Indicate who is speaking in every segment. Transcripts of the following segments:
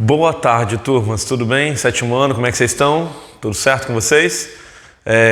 Speaker 1: Boa tarde, turmas. Tudo bem? Sétimo ano, como é que vocês estão? Tudo certo com vocês?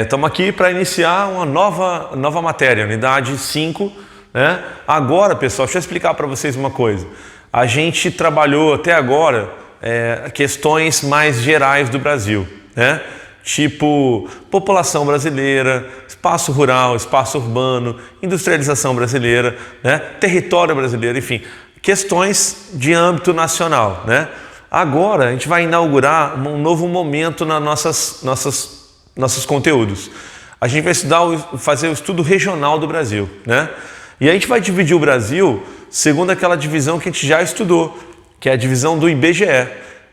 Speaker 1: Estamos aqui para iniciar uma nova matéria, unidade 5. Né? Agora, pessoal, deixa eu explicar para vocês uma coisa. A gente trabalhou até agora questões mais gerais do Brasil, né? Tipo população brasileira, espaço rural, espaço urbano, industrialização brasileira, né? Território brasileiro, enfim, questões de âmbito nacional, né? Agora a gente vai inaugurar um novo momento nas nossos conteúdos. A gente vai fazer o estudo regional do Brasil, né? E a gente vai dividir o Brasil segundo aquela divisão que a gente já estudou, que é a divisão do IBGE.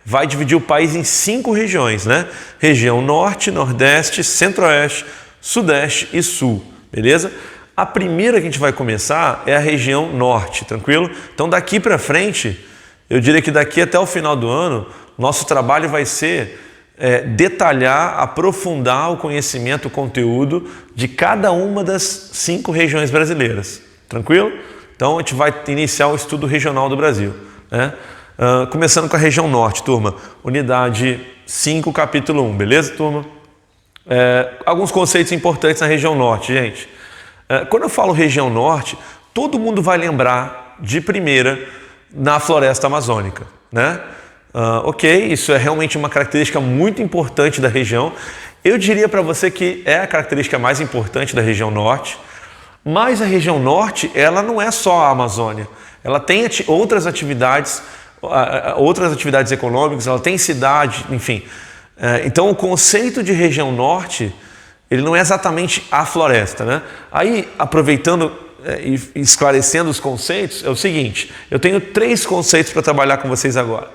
Speaker 1: Vai dividir o país em 5 regiões, né? Região Norte, Nordeste, Centro-Oeste, Sudeste e Sul, beleza? A primeira que a gente vai começar é a região Norte, tranquilo? Então daqui para frente, eu diria que daqui até o final do ano, nosso trabalho vai ser detalhar, aprofundar o conhecimento, o conteúdo de cada uma das 5 regiões brasileiras, tranquilo? Então a gente vai iniciar o estudo regional do Brasil, né? Começando com a região Norte, turma, unidade 5, capítulo 1, beleza, turma? Alguns conceitos importantes na região Norte, gente. Quando eu falo região Norte, todo mundo vai lembrar de primeira na floresta amazônica, né? Ok, isso é realmente uma característica muito importante da região. Eu diria para você que é a característica mais importante da região Norte, mas a região Norte, ela não é só a Amazônia. Ela tem outras atividades econômicas, ela tem cidade, enfim. Então o conceito de região Norte, ele não é exatamente a floresta, né? Aí, aproveitando e esclarecendo os conceitos, é o seguinte, eu tenho 3 conceitos para trabalhar com vocês agora.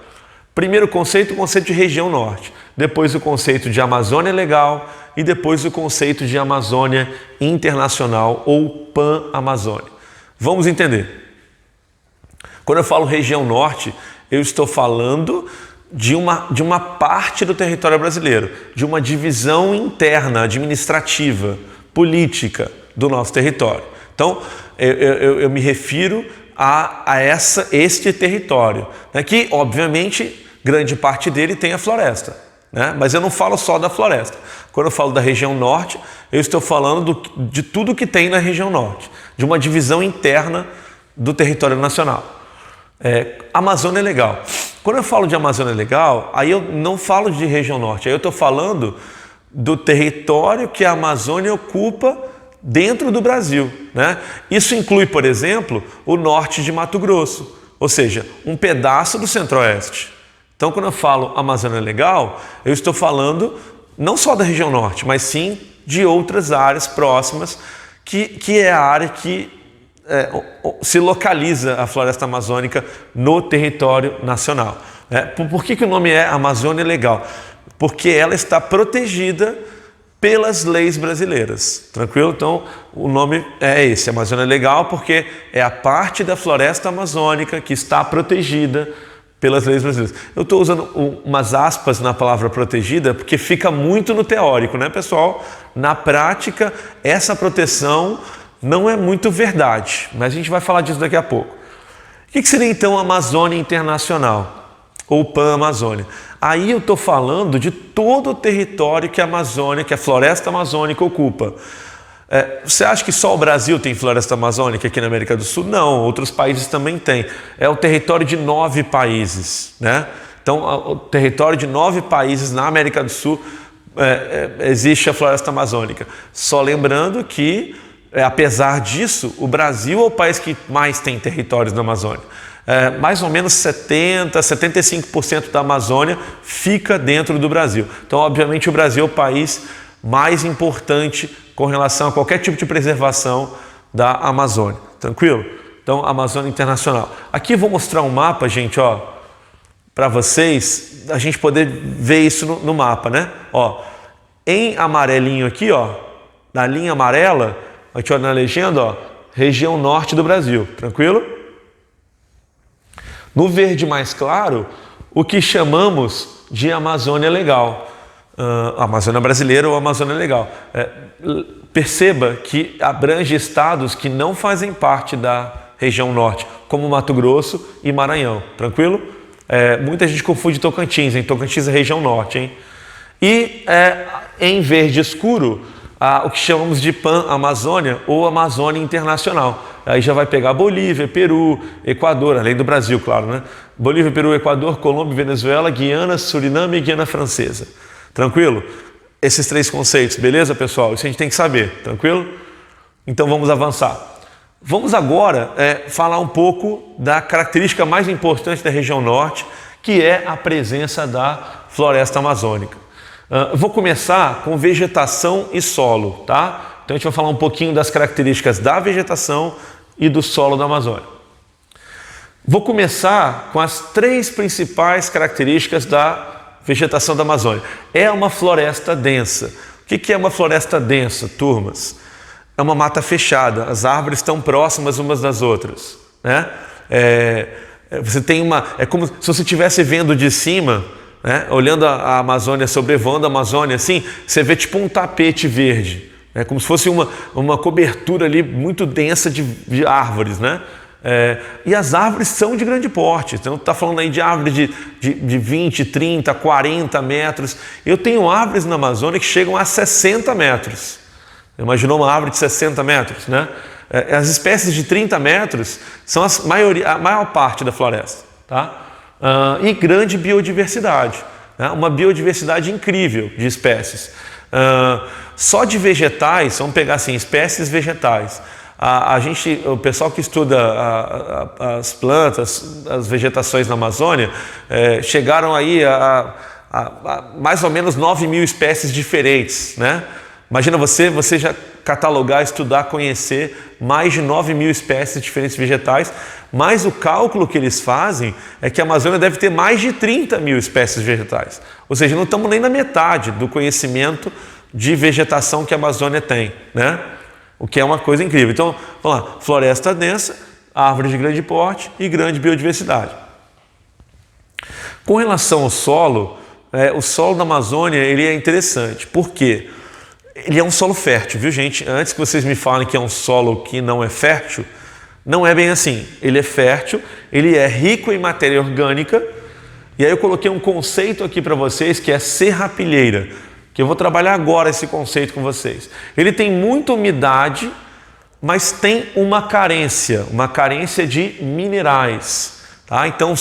Speaker 1: Primeiro conceito, o conceito de região Norte, depois o conceito de Amazônia Legal e depois o conceito de Amazônia Internacional ou Pan-Amazônia. Vamos entender. Quando eu falo região Norte, eu estou falando de uma parte do território brasileiro, de uma divisão interna, administrativa, política do nosso território. Então, eu me refiro a este território, né, que, obviamente, grande parte dele tem a floresta, né? Mas eu não falo só da floresta. Quando eu falo da região Norte, eu estou falando de tudo que tem na região Norte, de uma divisão interna do território nacional. Amazônia Legal. Quando eu falo de Amazônia Legal, aí eu não falo de região Norte, aí eu estou falando do território que a Amazônia ocupa dentro do Brasil, né? Isso inclui, por exemplo, o norte de Mato Grosso, ou seja, um pedaço do Centro-Oeste. Então, quando eu falo Amazônia Legal, eu estou falando não só da região Norte, mas sim de outras áreas próximas, que é a área que se localiza a floresta amazônica no território nacional. Por que o nome é Amazônia Legal? Porque ela está protegida pelas leis brasileiras, tranquilo? Então, o nome é esse, Amazônia Legal, porque é a parte da floresta amazônica que está protegida pelas leis brasileiras. Eu estou usando umas aspas na palavra protegida, porque fica muito no teórico, né, pessoal? Na prática, essa proteção não é muito verdade, mas a gente vai falar disso daqui a pouco. O que seria então a Amazônia Internacional ou Pan-Amazônia? Aí eu estou falando de todo o território que a Amazônia, que a floresta amazônica ocupa. Você acha que só o Brasil tem floresta amazônica aqui na América do Sul? Não, outros países também têm. É o território de 9 países, né? Então, o território de 9 países na América do Sul existe a floresta amazônica. Só lembrando que apesar disso, o Brasil é o país que mais tem territórios na Amazônia. Mais ou menos 75% da Amazônia fica dentro do Brasil. Então, obviamente, o Brasil é o país mais importante com relação a qualquer tipo de preservação da Amazônia. Tranquilo? Então, Amazônia Internacional. Aqui eu vou mostrar um mapa, gente, ó, para vocês, a gente poder ver isso no mapa, né? Ó, em amarelinho aqui, ó, na linha amarela, a gente olha na legenda, ó, região norte do Brasil, tranquilo? No verde mais claro, o que chamamos de Amazônia Legal, Amazônia Brasileira ou Amazônia Legal. Perceba que abrange estados que não fazem parte da região norte, como Mato Grosso e Maranhão, tranquilo? Muita gente confunde Tocantins, hein? Tocantins é região norte, hein? E em verde escuro, o que chamamos de Pan-Amazônia ou Amazônia Internacional. Aí já vai pegar Bolívia, Peru, Equador, além do Brasil, claro, né? Bolívia, Peru, Equador, Colômbia, Venezuela, Guiana, Suriname e Guiana Francesa. Tranquilo? Esses 3 conceitos, beleza, pessoal? Isso a gente tem que saber, tranquilo? Então vamos avançar. Vamos agora falar um pouco da característica mais importante da região norte, que é a presença da floresta amazônica. Vou começar com vegetação e solo, tá? Então a gente vai falar um pouquinho das características da vegetação e do solo da Amazônia. Vou começar com as 3 principais características da vegetação da Amazônia. É uma floresta densa. O que é uma floresta densa, turmas? É uma mata fechada, as árvores estão próximas umas das outras, né? Você tem é como se você estivesse vendo de cima, né? Olhando a Amazônia, sobrevoando a Amazônia, assim, você vê tipo um tapete verde, como se fosse uma cobertura ali muito densa de árvores, né? E as árvores são de grande porte. Então está falando aí de árvores de 20, 30, 40 metros. Eu tenho árvores na Amazônia que chegam a 60 metros. Imaginou uma árvore de 60 metros, né? As espécies de 30 metros são a maior parte da floresta, tá? E grande biodiversidade, né? Uma biodiversidade incrível de espécies. Só de vegetais, vamos pegar assim, espécies vegetais. O pessoal que estuda as plantas, as vegetações na Amazônia, chegaram aí a mais ou menos 9.000 espécies diferentes, né? Imagina você já catalogar, estudar, conhecer mais de 9.000 espécies diferentes vegetais, mas o cálculo que eles fazem é que a Amazônia deve ter mais de 30.000 espécies vegetais. Ou seja, não estamos nem na metade do conhecimento de vegetação que a Amazônia tem, né? O que é uma coisa incrível. Então, vamos lá, floresta densa, árvores de grande porte e grande biodiversidade. Com relação ao solo, o solo da Amazônia ele é interessante. Por quê? Ele é um solo fértil, viu, gente? Antes que vocês me falem que é um solo que não é fértil, não é bem assim. Ele é fértil, ele é rico em matéria orgânica. E aí eu coloquei um conceito aqui para vocês que é serrapilheira, que eu vou trabalhar agora esse conceito com vocês. Ele tem muita umidade, mas tem uma carência de minerais, tá? Então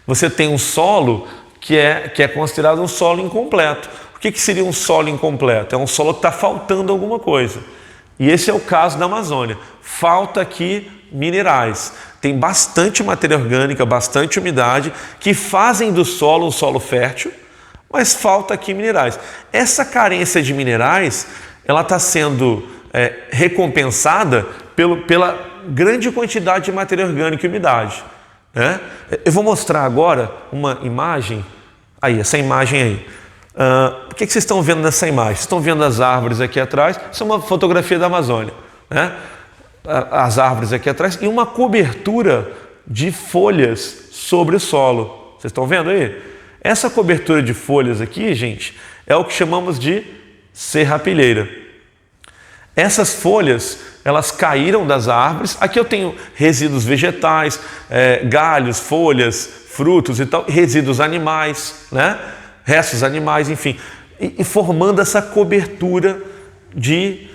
Speaker 1: você tem um solo que é considerado um solo incompleto. O que seria um solo incompleto? É um solo que está faltando alguma coisa. E esse é o caso da Amazônia. Falta aqui minerais. Tem bastante matéria orgânica, bastante umidade, que fazem do solo um solo fértil, mas falta aqui minerais. Essa carência de minerais, ela está sendo recompensada pela grande quantidade de matéria orgânica e umidade, né? Eu vou mostrar agora uma imagem. Aí, essa imagem aí. O que vocês estão vendo nessa imagem? Vocês estão vendo as árvores aqui atrás? Isso é uma fotografia da Amazônia, né? As árvores aqui atrás e uma cobertura de folhas sobre o solo. Vocês estão vendo aí? Essa cobertura de folhas aqui, gente, é o que chamamos de serrapilheira. Essas folhas, elas caíram das árvores. Aqui eu tenho resíduos vegetais, galhos, folhas, frutos e tal, resíduos animais, né? Restos animais, enfim, e formando essa cobertura de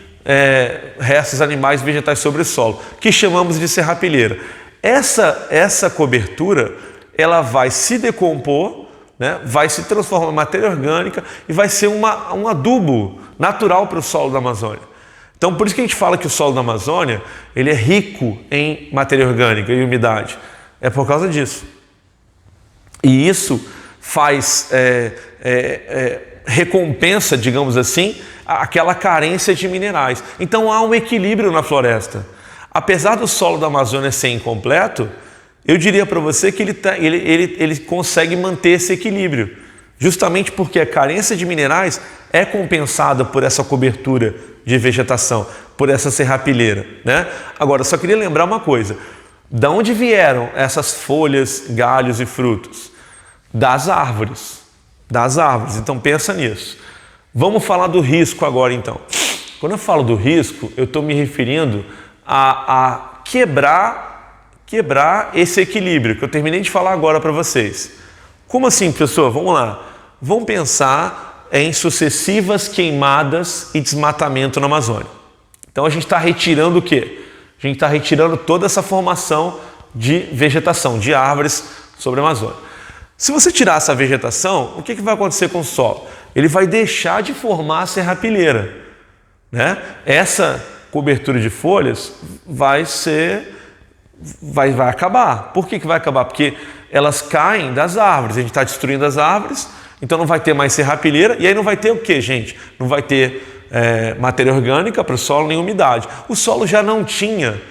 Speaker 1: restos animais e vegetais sobre o solo, que chamamos de serrapilheira. Essa cobertura, ela vai se decompor, né? Vai se transformar em matéria orgânica e vai ser um adubo natural para o solo da Amazônia. Então, por isso que a gente fala que o solo da Amazônia ele é rico em matéria orgânica e umidade. É por causa disso. E isso faz recompensa, digamos assim, aquela carência de minerais. Então há um equilíbrio na floresta. Apesar do solo da Amazônia ser incompleto, eu diria para você que ele consegue manter esse equilíbrio, justamente porque a carência de minerais é compensada por essa cobertura de vegetação, por essa serrapilheira, né? Agora, só queria lembrar uma coisa: da onde vieram essas folhas, galhos e frutos? Das árvores. Então pensa nisso. Vamos falar do risco agora então. Quando eu falo do risco, eu estou me referindo a quebrar quebrar esse equilíbrio que eu terminei de falar agora para vocês. Como assim, professor? Vamos lá. Vamos pensar em sucessivas queimadas e desmatamento na Amazônia. Então a gente está retirando o quê? A gente está retirando toda essa formação de vegetação, de árvores sobre a Amazônia. Se você tirar essa vegetação, o que vai acontecer com o solo? Ele vai deixar de formar a serrapilheira, né? Essa cobertura de folhas vai acabar. Por que vai acabar? Porque elas caem das árvores, a gente está destruindo as árvores, então não vai ter mais serrapilheira, e aí não vai ter o que, gente? Não vai ter matéria orgânica para o solo nem umidade. O solo já não tinha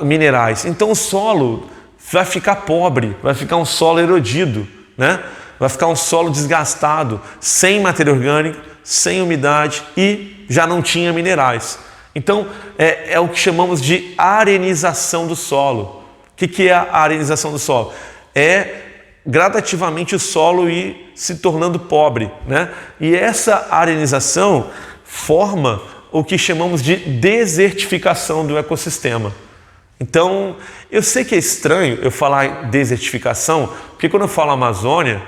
Speaker 1: minerais, então o solo vai ficar pobre, vai ficar um solo erodido, né? Vai ficar um solo desgastado, sem matéria orgânica, sem umidade e já não tinha minerais. Então é o que chamamos de arenização do solo. O que é a arenização do solo? É gradativamente o solo ir se tornando pobre, né? E essa arenização forma o que chamamos de desertificação do ecossistema. Então, eu sei que é estranho eu falar em desertificação, porque quando eu falo Amazônia,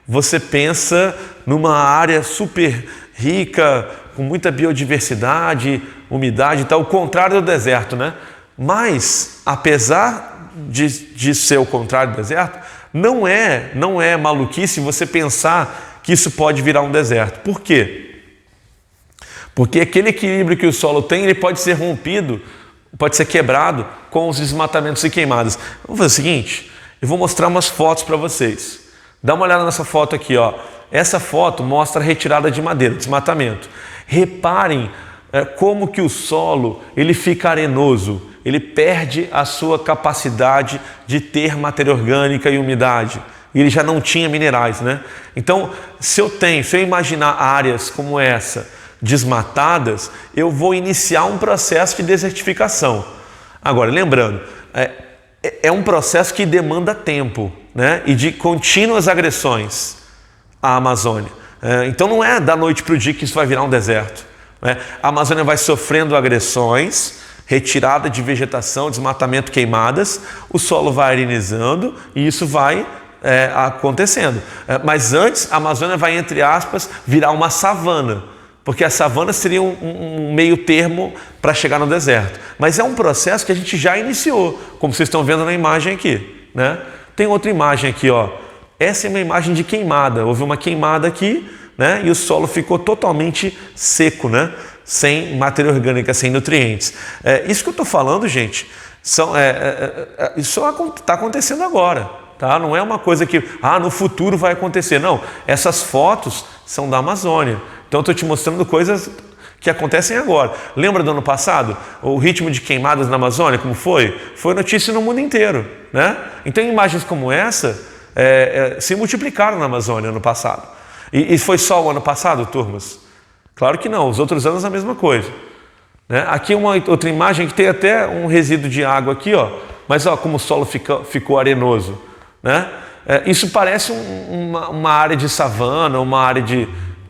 Speaker 1: você pensa numa área super rica, com muita biodiversidade, umidade e tal, o contrário do deserto, né? Mas, apesar de ser o contrário do deserto, não é maluquice você pensar que isso pode virar um deserto. Por quê? Porque aquele equilíbrio que o solo tem, ele pode ser rompido, pode ser quebrado com os desmatamentos e queimadas. Vamos fazer o seguinte, eu vou mostrar umas fotos para vocês. Dá uma olhada nessa foto aqui, ó. Essa foto mostra a retirada de madeira, desmatamento. Reparem como que o solo ele fica arenoso, ele perde a sua capacidade de ter matéria orgânica e umidade. E ele já não tinha minerais, né? Então, se eu imaginar áreas como essa, desmatadas, eu vou iniciar um processo de desertificação. Agora, lembrando, é um processo que demanda tempo, né? E de contínuas agressões à Amazônia. Então não é da noite para o dia que isso vai virar um deserto, né? A Amazônia vai sofrendo agressões, retirada de vegetação, desmatamento, queimadas, o solo vai arenizando e isso vai acontecendo. Mas antes, a Amazônia vai, entre aspas, virar uma savana, porque a savana seria um meio termo para chegar no deserto. Mas é um processo que a gente já iniciou, como vocês estão vendo na imagem aqui, né? Tem outra imagem aqui, ó. Essa é uma imagem de queimada. Houve uma queimada aqui, né? E o solo ficou totalmente seco, né? Sem matéria orgânica, sem nutrientes. Isso que eu estou falando, gente, isso está acontecendo agora, tá? Não é uma coisa que no futuro vai acontecer. Não, essas fotos são da Amazônia. Então eu estou te mostrando coisas que acontecem agora. Lembra do ano passado? O ritmo de queimadas na Amazônia, como foi? Foi notícia no mundo inteiro, né? Então imagens como essa se multiplicaram na Amazônia ano passado. E foi só o ano passado, turmas? Claro que não, os outros anos a mesma coisa, né? Aqui uma outra imagem que tem até um resíduo de água aqui, ó, mas ó, como o solo ficou arenoso, né? Isso parece uma área de savana, uma área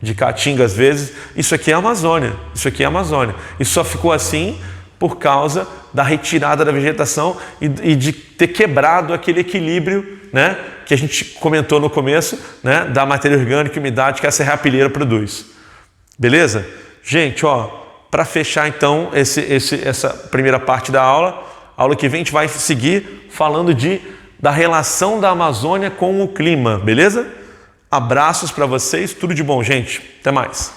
Speaker 1: de caatinga às vezes. Isso aqui é a Amazônia, Isso só ficou assim por causa da retirada da vegetação e de ter quebrado aquele equilíbrio, né, que a gente comentou no começo, né, da matéria orgânica e umidade que a serrapilheira produz. Beleza? Gente, ó, para fechar então essa primeira parte da aula que vem a gente vai seguir falando da relação da Amazônia com o clima, beleza? Abraços para vocês, tudo de bom, gente. Até mais.